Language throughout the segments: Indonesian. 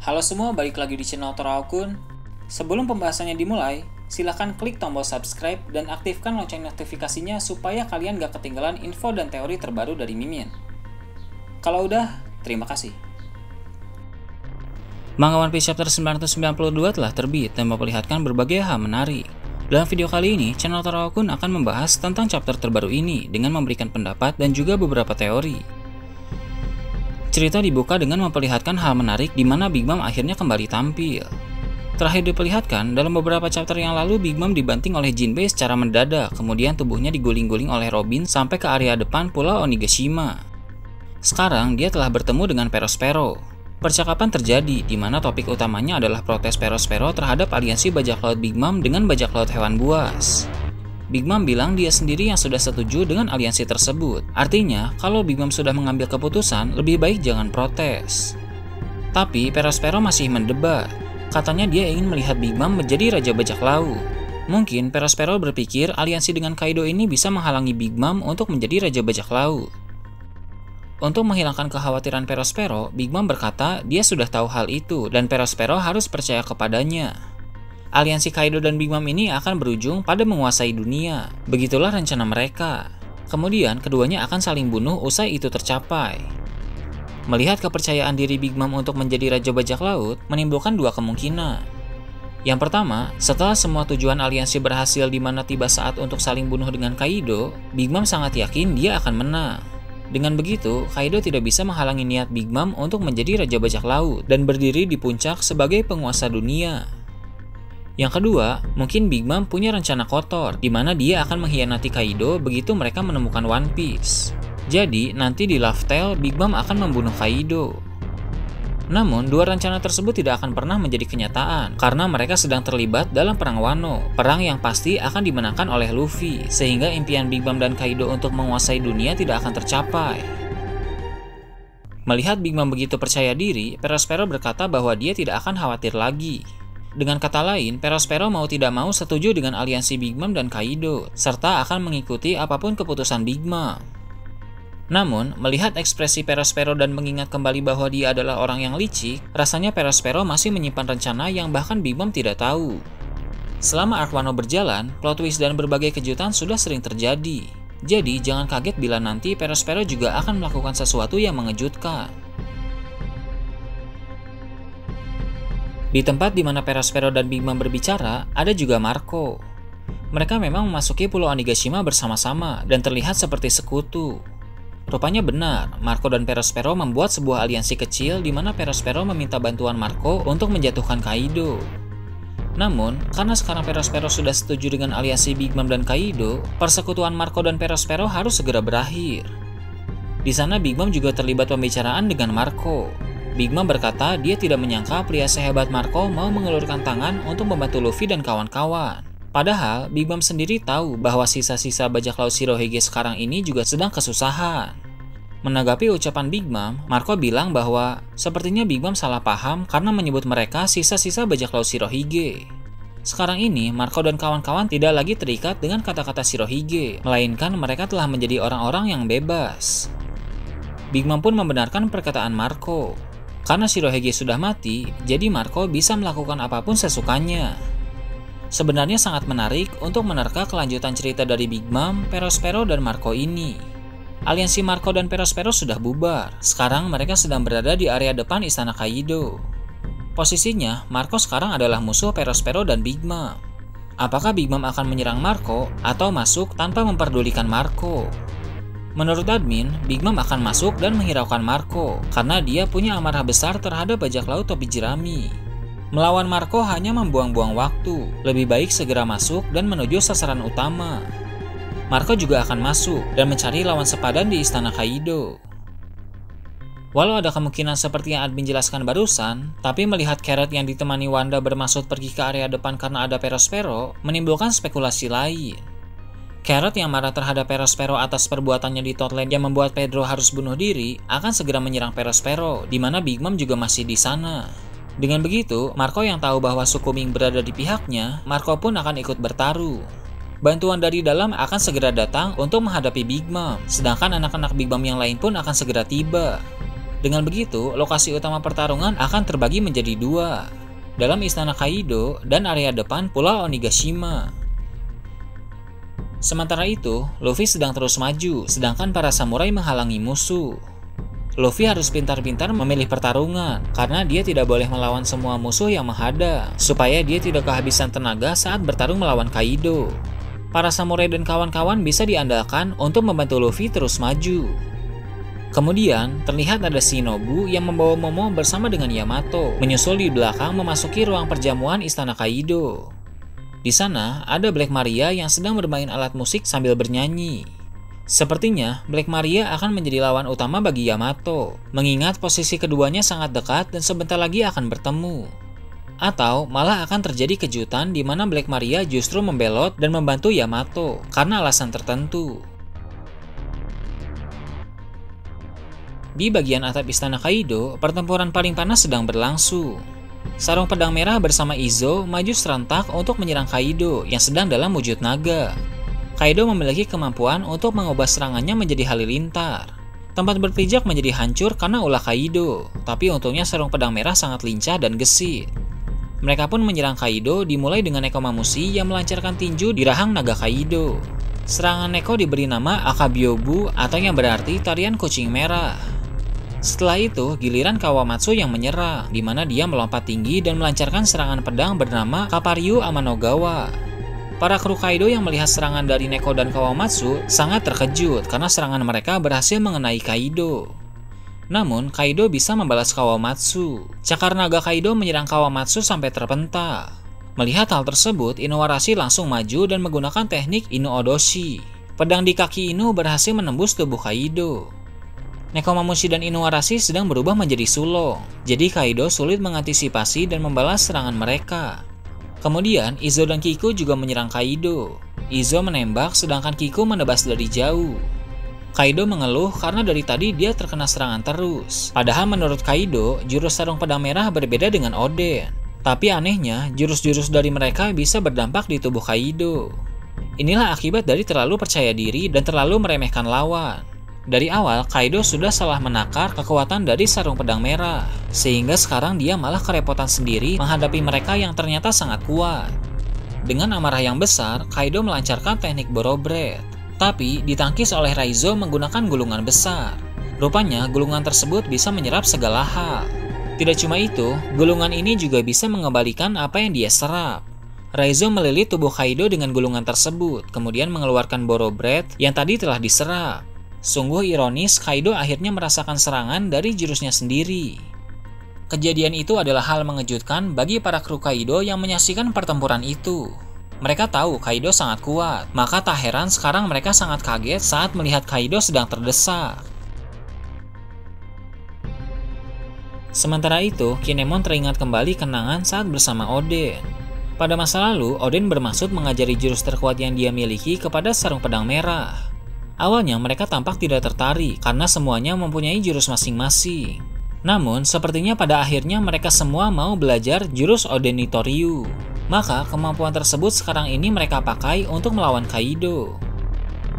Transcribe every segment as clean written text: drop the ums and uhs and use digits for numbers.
Halo semua, balik lagi di channel Toraokun. Sebelum pembahasannya dimulai, silahkan klik tombol subscribe dan aktifkan lonceng notifikasinya supaya kalian gak ketinggalan info dan teori terbaru dari Mimin. Kalau udah, terima kasih. Manga One Piece Chapter 992 telah terbit dan memperlihatkan berbagai hal menarik. Dalam video kali ini, channel Toraokun akan membahas tentang chapter terbaru ini dengan memberikan pendapat dan juga beberapa teori. Cerita dibuka dengan memperlihatkan hal menarik di mana Big Mom akhirnya kembali tampil. Terakhir diperlihatkan, dalam beberapa chapter yang lalu Big Mom dibanting oleh Jinbei secara mendadak, kemudian tubuhnya diguling-guling oleh Robin sampai ke area depan Pulau Onigashima. Sekarang dia telah bertemu dengan Perospero. Percakapan terjadi di mana topik utamanya adalah protes Perospero terhadap aliansi bajak laut Big Mom dengan bajak laut hewan buas. Big Mom bilang dia sendiri yang sudah setuju dengan aliansi tersebut. Artinya, kalau Big Mom sudah mengambil keputusan, lebih baik jangan protes. Tapi Perospero masih mendebat. Katanya dia ingin melihat Big Mom menjadi raja bajak laut. Mungkin Perospero berpikir aliansi dengan Kaido ini bisa menghalangi Big Mom untuk menjadi raja bajak laut. Untuk menghilangkan kekhawatiran Perospero, Big Mom berkata dia sudah tahu hal itu dan Perospero harus percaya kepadanya. Aliansi Kaido dan Big Mom ini akan berujung pada menguasai dunia. Begitulah rencana mereka. Kemudian keduanya akan saling bunuh usai itu tercapai. Melihat kepercayaan diri Big Mom untuk menjadi raja bajak laut menimbulkan dua kemungkinan. Yang pertama, setelah semua tujuan aliansi berhasil di mana tiba saat untuk saling bunuh dengan Kaido, Big Mom sangat yakin dia akan menang. Dengan begitu, Kaido tidak bisa menghalangi niat Big Mom untuk menjadi raja bajak laut dan berdiri di puncak sebagai penguasa dunia. Yang kedua, mungkin Big Mom punya rencana kotor, di mana dia akan mengkhianati Kaido begitu mereka menemukan One Piece. Jadi, nanti di Laugh Tale, Big Mom akan membunuh Kaido. Namun, dua rencana tersebut tidak akan pernah menjadi kenyataan, karena mereka sedang terlibat dalam Perang Wano, perang yang pasti akan dimenangkan oleh Luffy, sehingga impian Big Mom dan Kaido untuk menguasai dunia tidak akan tercapai. Melihat Big Mom begitu percaya diri, Perospero berkata bahwa dia tidak akan khawatir lagi. Dengan kata lain, Perospero mau tidak mau setuju dengan aliansi Big Mom dan Kaido, serta akan mengikuti apapun keputusan Big Mom. Namun, melihat ekspresi Perospero dan mengingat kembali bahwa dia adalah orang yang licik, rasanya Perospero masih menyimpan rencana yang bahkan Big Mom tidak tahu. Selama arc Wano berjalan, plot twist dan berbagai kejutan sudah sering terjadi. Jadi, jangan kaget bila nanti Perospero juga akan melakukan sesuatu yang mengejutkan. Di tempat di mana Perospero dan Big Mom berbicara, ada juga Marco. Mereka memang memasuki Pulau Onigashima bersama-sama dan terlihat seperti sekutu. Rupanya benar, Marco dan Perospero membuat sebuah aliansi kecil di mana Perospero meminta bantuan Marco untuk menjatuhkan Kaido. Namun, karena sekarang Perospero sudah setuju dengan aliansi Big Mom dan Kaido, persekutuan Marco dan Perospero harus segera berakhir. Di sana Big Mom juga terlibat pembicaraan dengan Marco. Big Mom berkata dia tidak menyangka pria sehebat Marco mau mengulurkan tangan untuk membantu Luffy dan kawan-kawan. Padahal, Big Mom sendiri tahu bahwa sisa-sisa bajak laut Shirohige sekarang ini juga sedang kesusahan. Menanggapi ucapan Big Mom, Marco bilang bahwa sepertinya Big Mom salah paham karena menyebut mereka sisa-sisa bajak laut Shirohige. Sekarang ini, Marco dan kawan-kawan tidak lagi terikat dengan kata-kata Shirohige, melainkan mereka telah menjadi orang-orang yang bebas. Big Mom pun membenarkan perkataan Marco. Karena Shirohige sudah mati, jadi Marco bisa melakukan apapun sesukanya. Sebenarnya sangat menarik untuk menerka kelanjutan cerita dari Big Mom, Perospero, dan Marco ini. Aliansi Marco dan Perospero sudah bubar. Sekarang mereka sedang berada di area depan istana Kaido. Posisinya, Marco sekarang adalah musuh Perospero dan Big Mom. Apakah Big Mom akan menyerang Marco atau masuk tanpa memperdulikan Marco? Menurut admin, Big Mom akan masuk dan menghiraukan Marco karena dia punya amarah besar terhadap bajak laut topi jerami. Melawan Marco hanya membuang-buang waktu, lebih baik segera masuk dan menuju sasaran utama. Marco juga akan masuk dan mencari lawan sepadan di istana Kaido. Walau ada kemungkinan seperti yang admin jelaskan barusan, tapi melihat Carrot yang ditemani Wanda bermaksud pergi ke area depan karena ada Perospero, menimbulkan spekulasi lain. Carrot yang marah terhadap Perospero atas perbuatannya di Totland yang membuat Pedro harus bunuh diri akan segera menyerang Perospero, di mana Big Mom juga masih di sana. Dengan begitu, Marco yang tahu bahwa suku Ming berada di pihaknya, Marco pun akan ikut bertaruh. Bantuan dari dalam akan segera datang untuk menghadapi Big Mom, sedangkan anak-anak Big Mom yang lain pun akan segera tiba. Dengan begitu, lokasi utama pertarungan akan terbagi menjadi dua, dalam istana Kaido dan area depan Pulau Onigashima. Sementara itu, Luffy sedang terus maju, sedangkan para samurai menghalangi musuh. Luffy harus pintar-pintar memilih pertarungan, karena dia tidak boleh melawan semua musuh yang menghadang, supaya dia tidak kehabisan tenaga saat bertarung melawan Kaido. Para samurai dan kawan-kawan bisa diandalkan untuk membantu Luffy terus maju. Kemudian, terlihat ada Shinobu yang membawa Momo bersama dengan Yamato, menyusul di belakang memasuki ruang perjamuan istana Kaido. Di sana, ada Black Maria yang sedang bermain alat musik sambil bernyanyi. Sepertinya, Black Maria akan menjadi lawan utama bagi Yamato, mengingat posisi keduanya sangat dekat dan sebentar lagi akan bertemu. Atau malah akan terjadi kejutan di mana Black Maria justru membelot dan membantu Yamato karena alasan tertentu. Di bagian atap istana Kaido, pertempuran paling panas sedang berlangsung. Sarung Pedang Merah bersama Izo maju serentak untuk menyerang Kaido yang sedang dalam wujud naga. Kaido memiliki kemampuan untuk mengubah serangannya menjadi halilintar. Tempat berpijak menjadi hancur karena ulah Kaido, tapi untungnya Sarung Pedang Merah sangat lincah dan gesit. Mereka pun menyerang Kaido dimulai dengan Nekomamushi yang melancarkan tinju di rahang naga Kaido. Serangan Neko diberi nama Akabyobu atau yang berarti tarian kucing merah. Setelah itu, giliran Kawamatsu yang menyerang, di mana dia melompat tinggi dan melancarkan serangan pedang bernama Kaparyu Amanogawa. Para kru Kaido yang melihat serangan dari Neko dan Kawamatsu sangat terkejut karena serangan mereka berhasil mengenai Kaido. Namun, Kaido bisa membalas Kawamatsu. Cakar naga Kaido menyerang Kawamatsu sampai terpental. Melihat hal tersebut, Inuarashi langsung maju dan menggunakan teknik Inu Odoshi. Pedang di kaki Inu berhasil menembus tubuh Kaido. Nekomamushi dan Inuarashi sedang berubah menjadi sulong, jadi Kaido sulit mengantisipasi dan membalas serangan mereka. Kemudian, Izo dan Kiku juga menyerang Kaido. Izo menembak, sedangkan Kiku menebas dari jauh. Kaido mengeluh karena dari tadi dia terkena serangan terus. Padahal menurut Kaido, jurus Sarung Pedang Merah berbeda dengan Oden. Tapi anehnya, jurus-jurus dari mereka bisa berdampak di tubuh Kaido. Inilah akibat dari terlalu percaya diri dan terlalu meremehkan lawan. Dari awal, Kaido sudah salah menakar kekuatan dari Sarung Pedang Merah, sehingga sekarang dia malah kerepotan sendiri menghadapi mereka yang ternyata sangat kuat. Dengan amarah yang besar, Kaido melancarkan teknik Boro Breath, tapi ditangkis oleh Raizo menggunakan gulungan besar. Rupanya, gulungan tersebut bisa menyerap segala hal. Tidak cuma itu, gulungan ini juga bisa mengembalikan apa yang dia serap. Raizo melilit tubuh Kaido dengan gulungan tersebut, kemudian mengeluarkan Boro Breath yang tadi telah diserap. Sungguh ironis, Kaido akhirnya merasakan serangan dari jurusnya sendiri. Kejadian itu adalah hal mengejutkan bagi para kru Kaido yang menyaksikan pertempuran itu. Mereka tahu Kaido sangat kuat, maka tak heran sekarang mereka sangat kaget saat melihat Kaido sedang terdesak. Sementara itu, Kinemon teringat kembali kenangan saat bersama Oden. Pada masa lalu, Oden bermaksud mengajari jurus terkuat yang dia miliki kepada Sarung Pedang Merah. Awalnya mereka tampak tidak tertarik karena semuanya mempunyai jurus masing-masing. Namun, sepertinya pada akhirnya mereka semua mau belajar jurus Oden Nitoryu. Maka, kemampuan tersebut sekarang ini mereka pakai untuk melawan Kaido.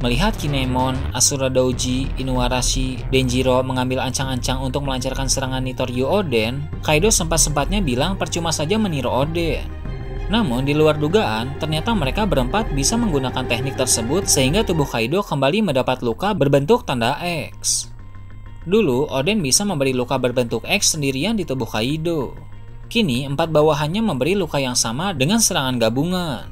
Melihat Kinemon, Asura Doji, Inuarashi, Denjiro mengambil ancang-ancang untuk melancarkan serangan Nitoryu Oden, Kaido sempat-sempatnya bilang percuma saja meniru Oden. Namun, di luar dugaan, ternyata mereka berempat bisa menggunakan teknik tersebut sehingga tubuh Kaido kembali mendapat luka berbentuk tanda X. Dulu, Oden bisa memberi luka berbentuk X sendirian di tubuh Kaido. Kini, 4 bawahannya memberi luka yang sama dengan serangan gabungan.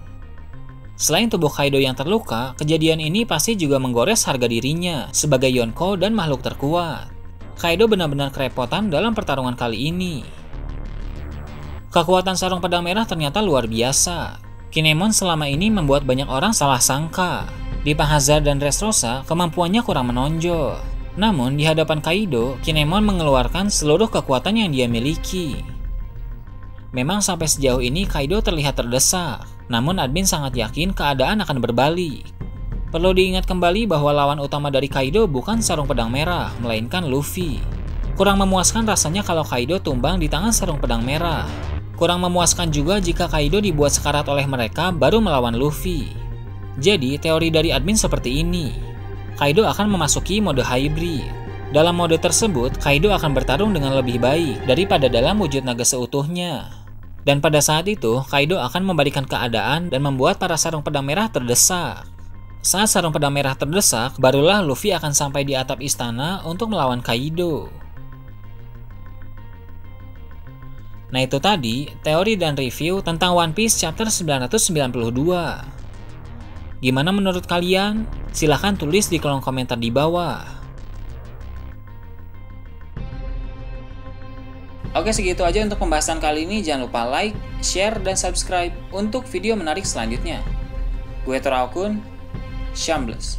Selain tubuh Kaido yang terluka, kejadian ini pasti juga menggores harga dirinya sebagai Yonko dan makhluk terkuat. Kaido benar-benar kerepotan dalam pertarungan kali ini. Kekuatan Sarung Pedang Merah ternyata luar biasa. Kinemon selama ini membuat banyak orang salah sangka. Di Panghazard dan Dressrosa, kemampuannya kurang menonjol. Namun, di hadapan Kaido, Kinemon mengeluarkan seluruh kekuatan yang dia miliki. Memang sampai sejauh ini Kaido terlihat terdesak, namun admin sangat yakin keadaan akan berbalik. Perlu diingat kembali bahwa lawan utama dari Kaido bukan Sarung Pedang Merah, melainkan Luffy. Kurang memuaskan rasanya kalau Kaido tumbang di tangan Sarung Pedang Merah. Kurang memuaskan juga jika Kaido dibuat sekarat oleh mereka baru melawan Luffy. Jadi, teori dari admin seperti ini. Kaido akan memasuki mode hybrid. Dalam mode tersebut, Kaido akan bertarung dengan lebih baik daripada dalam wujud naga seutuhnya. Dan pada saat itu, Kaido akan membalikkan keadaan dan membuat para sarung pedang merah terdesak. Saat sarung pedang merah terdesak, barulah Luffy akan sampai di atap istana untuk melawan Kaido. Nah itu tadi, teori dan review tentang One Piece chapter 992. Gimana menurut kalian? Silahkan tulis di kolom komentar di bawah. Oke, segitu aja untuk pembahasan kali ini. Jangan lupa like, share, dan subscribe untuk video menarik selanjutnya. Gue Toraokun, Shambles.